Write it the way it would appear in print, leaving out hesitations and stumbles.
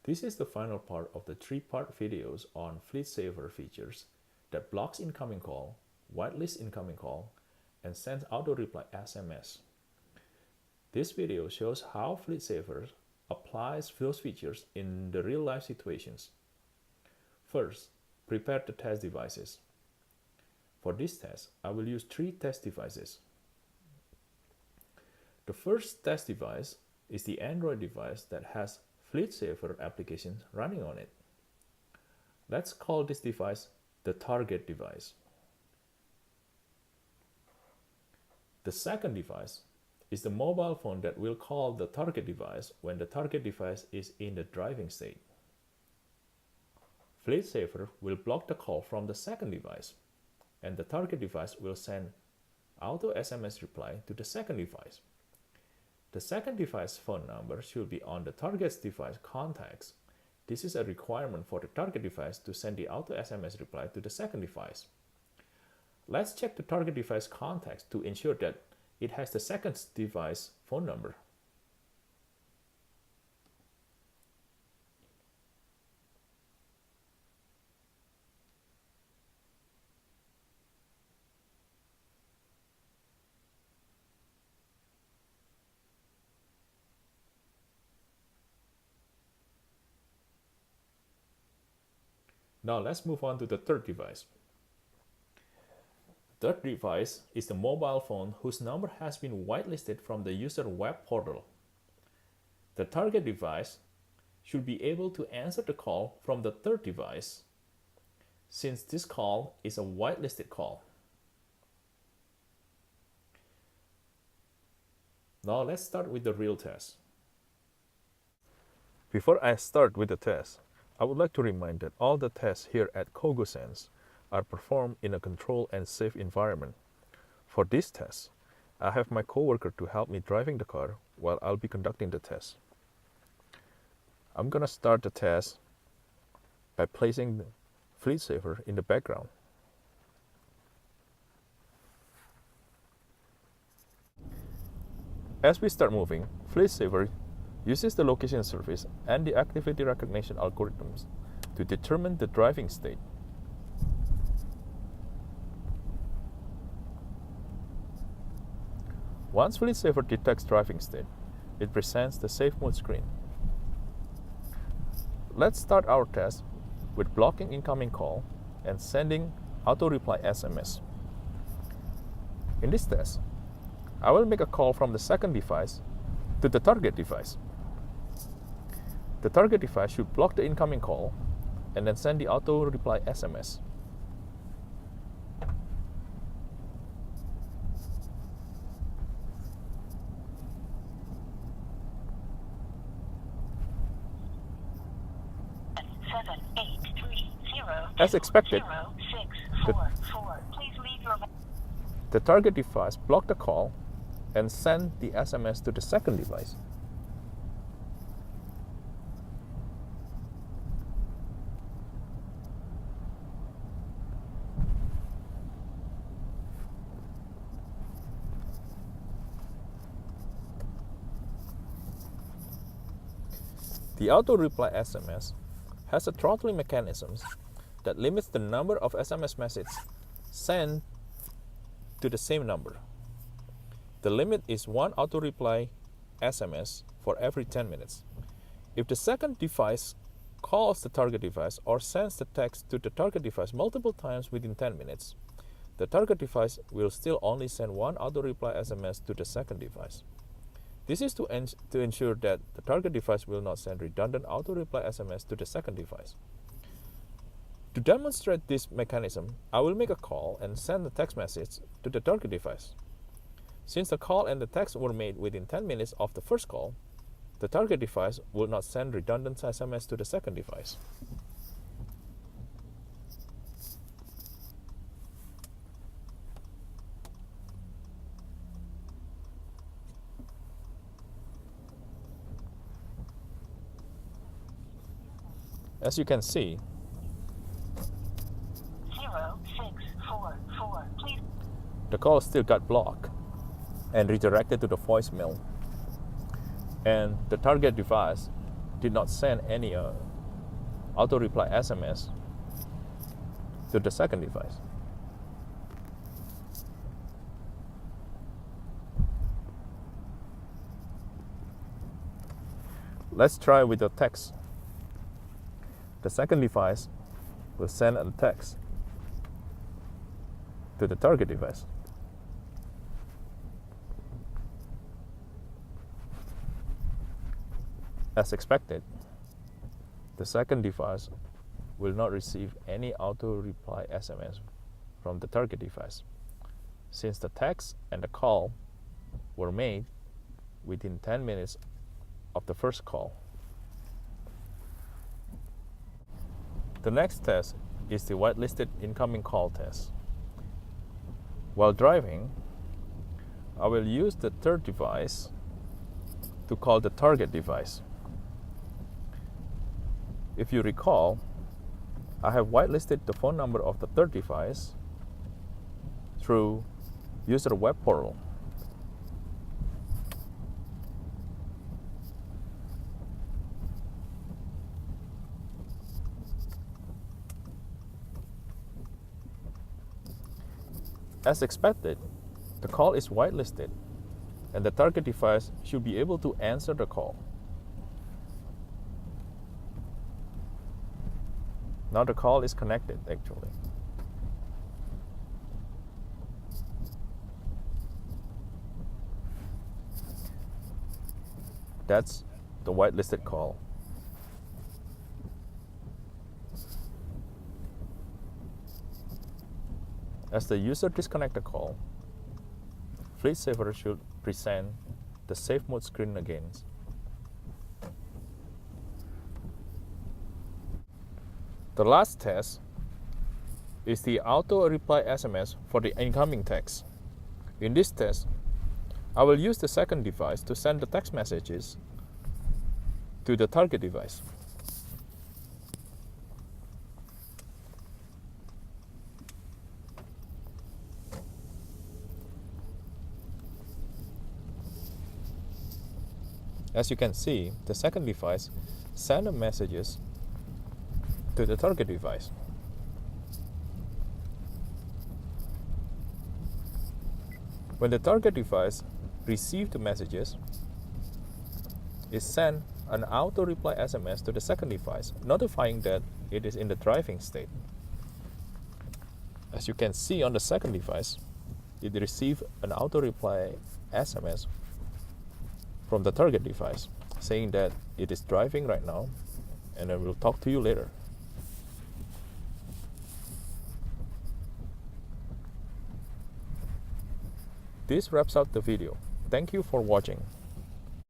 This is the final part of the 3-part videos on FleetSafer features that blocks incoming call, whitelist incoming call, and sends auto reply SMS. This video shows how FleetSafer applies those features in the real-life situations. First, prepare the test devices. For this test, I will use 3 test devices. The first test device is the Android device that has FleetSafer applications running on it. Let's call this device the target device. The second device is the mobile phone that will call the target device when the target device is in the driving state. FleetSafer will block the call from the second device, and the target device will send auto SMS reply to the second device. The second device phone number should be on the target device contacts. This is a requirement for the target device to send the auto SMS reply to the second device. Let's check the target device contacts to ensure that it has the second device phone number. Now let's move on to the third device. The third device is the mobile phone whose number has been whitelisted from the user web portal. The target device should be able to answer the call from the third device, since this call is a whitelisted call. Now let's start with the real test. Before I start with the test, I would like to remind that all the tests here at KogoSense are performed in a controlled and safe environment. For this test, I have my coworker to help me driving the car while I'll be conducting the test. I'm gonna start the test by placing the FleetSafer in the background. As we start moving, FleetSafer uses the location service and the activity recognition algorithms to determine the driving state. Once FleetSafer detects driving state, it presents the safe mode screen. Let's start our test with blocking incoming call and sending auto reply SMS. In this test, I will make a call from the second device to the target device. The target device should block the incoming call and then send the auto reply SMS. As expected, the target device blocked the call and sent the SMS to the second device. The auto reply SMS has a throttling mechanism that limits the number of SMS messages sent to the same number. The limit is 1 auto reply SMS for every 10 minutes. If the second device calls the target device or sends the text to the target device multiple times within 10 minutes, the target device will still only send 1 auto reply SMS to the second device. This is to ensure that the target device will not send redundant auto reply SMS to the second device. To demonstrate this mechanism, I will make a call and send the text message to the target device. Since the call and the text were made within 10 minutes of the first call, the target device will not send redundant SMS to the second device. As you can see, 0644, please. The call still got blocked and redirected to the voicemail, and the target device did not send any auto reply SMS to the second device. Let's try with the text. The second device will send a text to the target device. As expected, the second device will not receive any auto reply SMS from the target device, since the text and the call were made within 10 minutes of the first call. The next test is the whitelisted incoming call test. While driving, I will use the third device to call the target device. If you recall, I have whitelisted the phone number of the third device through user web portal. As expected, the call is whitelisted, and the target device should be able to answer the call. Now the call is connected, actually. That's the whitelisted call. As the user disconnects the call, FleetSafer's should present the safe mode screen again. The last test is the auto reply SMS for the incoming text. In this test, I will use the second device to send the text messages to the target device. As you can see, the second device sends the messages to the target device. When the target device receives the messages, it sends an auto reply SMS to the second device, notifying that it is in the driving state. As you can see on the second device, it received an auto reply SMS from the target device saying that it is driving right now and I will talk to you later. This wraps up the video. Thank you for watching.